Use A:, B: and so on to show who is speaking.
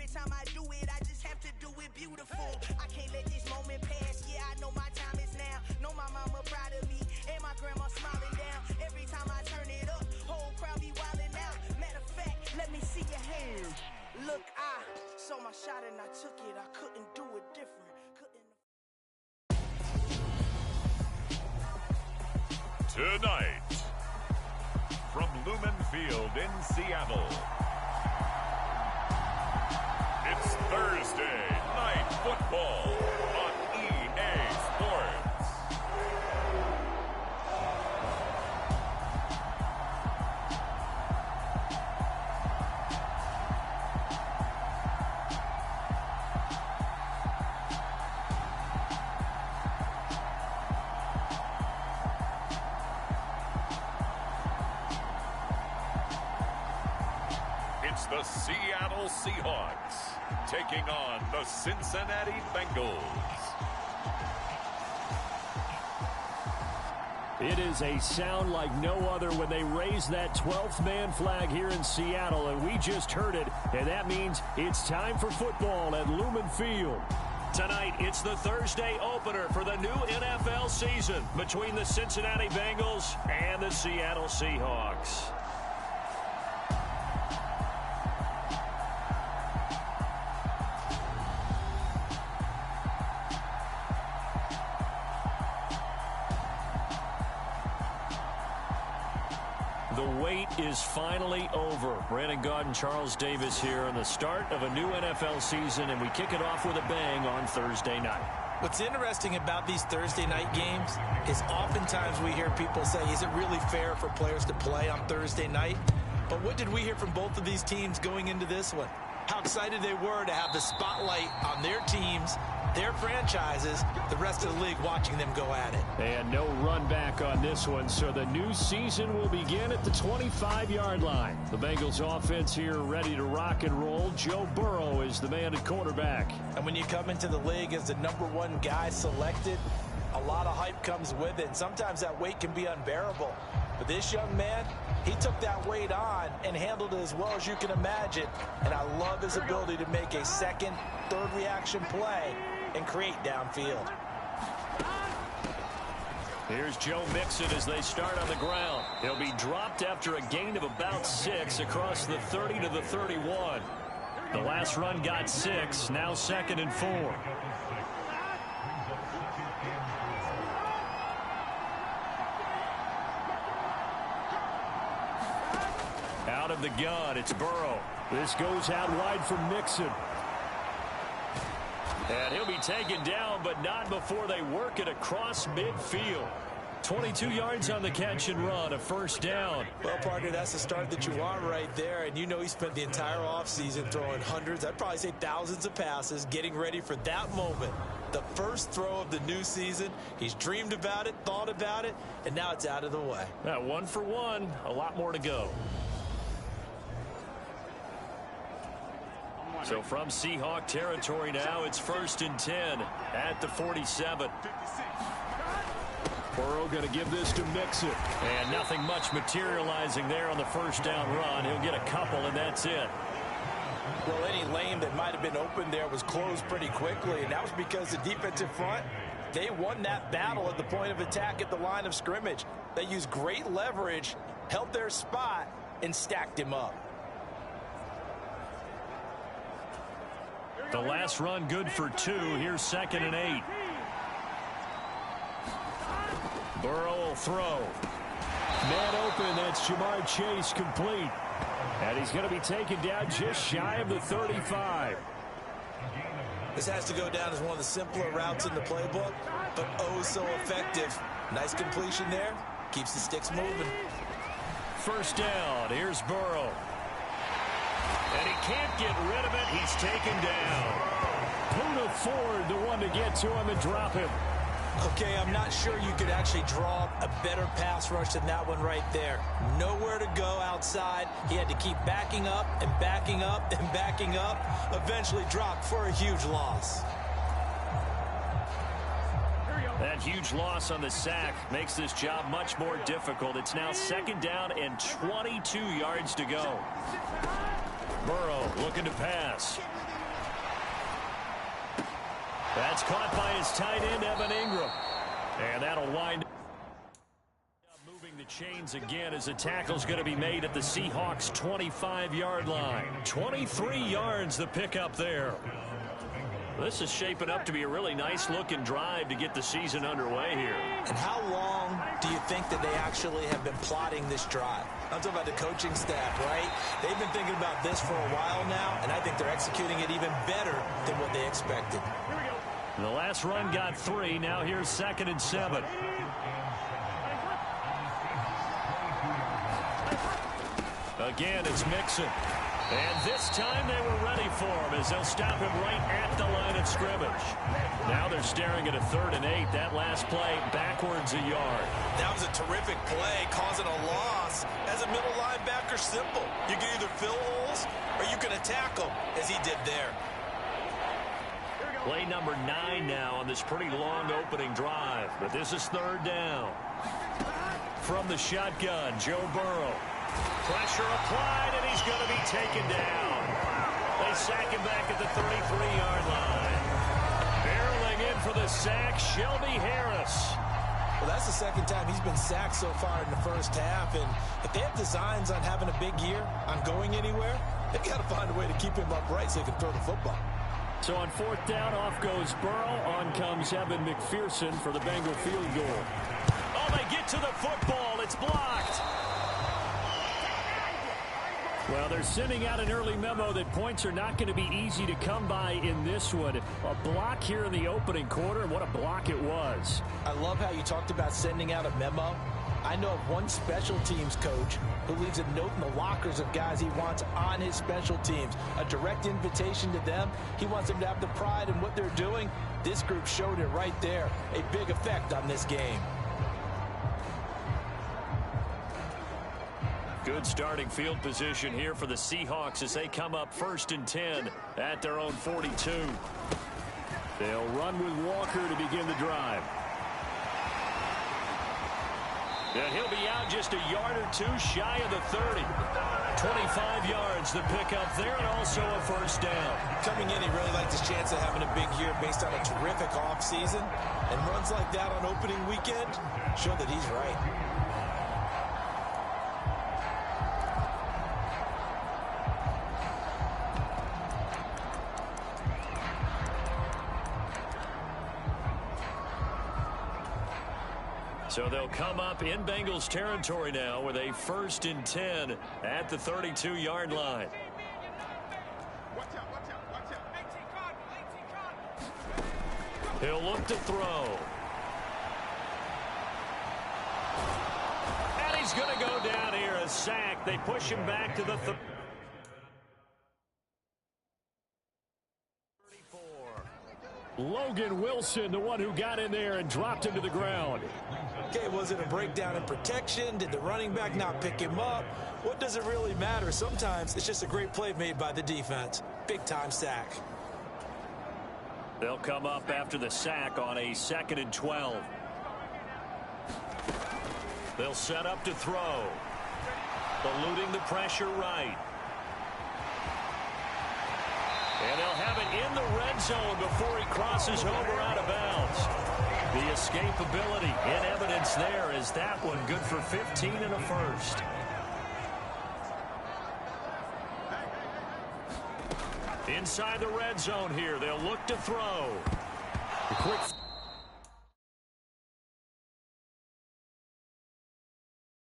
A: next time I do it, I just have to do it beautiful. I can't let this moment pass. Yeah, I know my time is now. Know my mama proud of me, and my grandma smiling down. Every time I turn it up, whole crowd be wilding out. Matter of fact, let me see your hands. Look, I saw my shot and I took it. I couldn't do it different.
B: Tonight, from Lumen Field in Seattle, it's Thursday Night Football on EA Sports. It's the Seattle Seahawks taking on the Cincinnati Bengals.
C: It is a sound like no other when they raise that 12th man flag here in Seattle, and we just heard it, and that means it's time for football at Lumen Field. Tonight, it's the Thursday opener for the new NFL season between the Cincinnati Bengals and the Seattle Seahawks. The wait is finally over. Brandon Gaud and Charles Davis here on the start of a new NFL season, and we kick it off with a bang on Thursday night.
D: What's interesting about these Thursday night games is oftentimes we hear people say, is it really fair for players to play on Thursday night? But what did we hear from both of these teams going into this one? How excited they were to have the spotlight on their teams, their franchises, the rest of the league watching them go at it.
C: And no run back on this one, so the new season will begin at the 25-yard line. The Bengals offense here ready to rock and roll. Joe Burrow is the man at quarterback.
D: And when you come into the league as the #1 guy selected, a lot of hype comes with it. And sometimes that weight can be unbearable. But this young man, he took that weight on and handled it as well as you can imagine. And I love his ability to make a second, third reaction play and create downfield.
C: Here's Joe Mixon as they start on the ground. He'll be dropped after a gain of about 6 across the 30 to the 31. The last run got 6, now 2nd and 4. Out of the gun, it's Burrow. This goes out wide for Mixon. And he'll be taken down, but not before they work it across midfield. 22 yards on the catch and run, a first down.
D: Well, partner, that's the start that you want right there. And you know he spent the entire offseason throwing hundreds, I'd probably say thousands of passes, getting ready for that moment. The first throw of the new season. He's dreamed about it, thought about it, and now it's out of the way.
C: 1 for 1, a lot more to go. So from Seahawk territory now, it's 1st and 10 at the 47. Burrow going to give this to Mixon. And nothing much materializing there on the first down run. He'll get a couple, and that's it.
D: Well, any lane that might have been open there was closed pretty quickly, and that was because the defensive front, they won that battle at the point of attack at the line of scrimmage. They used great leverage, held their spot, and stacked him up.
C: The last run good for 2. Here's 2nd and 8. Burrow will throw. Man open, that's Jamar Chase complete. And he's going to be taken down just shy of the 35.
D: This has to go down as one of the simpler routes in the playbook, but oh so effective. Nice completion there. Keeps the sticks moving.
C: First down, here's Burrow. And he can't get rid of it. He's taken down. Poona Ford, the one to get to him and drop him.
D: Okay, I'm not sure you could actually draw a better pass rush than that one right there. Nowhere to go outside. He had to keep backing up and backing up and backing up. Eventually dropped for a huge loss.
C: That huge loss on the sack makes this job much more difficult. It's now 2nd down and 22 yards to go. Burrow looking to pass. That's caught by his tight end, Evan Ingram. And that'll wind up moving the chains again as the tackle's going to be made at the Seahawks' 25-yard line. 23 yards the pickup there. This is shaping up to be a really nice-looking drive to get the season underway here.
D: And how long do you think that they actually have been plotting this drive? I'm talking about the coaching staff, right? They've been thinking about this for a while now, and I think they're executing it even better than what they expected.
C: The last run got 3. Now here's 2nd and 7. Again, it's Mixon. And this time they were ready for him as they'll stop him right at the line of scrimmage. Now they're staring at a 3rd and 8. That last play backwards a yard.
D: That was a terrific play, causing a loss. As a middle linebacker, simple. You can either fill holes or you can attack them, as he did there.
C: Play number 9 now on this pretty long opening drive. But this is 3rd down. From the shotgun, Joe Burrow. Pressure applied, and he's going to be taken down. They sack him back at the 33-yard line. Barreling in for the sack, Shelby Harris.
D: Well, that's the 2nd time he's been sacked so far in the first half. And if they have designs on having a big year, on going anywhere, they've got to find a way to keep him upright so he can throw the football.
C: So on 4th down, off goes Burrow. On comes Evan McPherson for the Bengal field goal. Oh, they get to the football. It's blocked. Well, they're sending out an early memo that points are not going to be easy to come by in this one. A block here in the opening quarter, and what a block it was.
D: I love how you talked about sending out a memo. I know of one special teams coach who leaves a note in the lockers of guys he wants on his special teams. A direct invitation to them. He wants them to have the pride in what they're doing. This group showed it right there. A big effect on this game.
C: Good starting field position here for the Seahawks as they come up 1st and 10 at their own 42. They'll run with Walker to begin the drive. And he'll be out just a yard or 2 shy of the 30. 25 yards the pickup there, and also a 1st down.
D: Coming in, he really liked his chance of having a big year based on a terrific offseason. And runs like that on opening weekend show that he's right.
C: So they'll come up in Bengals territory now with a 1st and 10 at the 32-yard line. He'll look to throw. And he's going to go down here, a sack. They push him back to the 34. Logan Wilson, the one who got in there and dropped him to the ground.
D: Okay, was it a breakdown in protection? Did the running back not pick him up? What does it really matter? Sometimes it's just a great play made by the defense. Big-time sack.
C: They'll come up after the sack on a 2nd and 12. They'll set up to throw. Eluding the pressure right. And they'll have it in the red zone before he crosses over out of bounds. The escapability in evidence there is that one good for 15 and a 1st. Inside the red zone here, they'll look to throw. The quick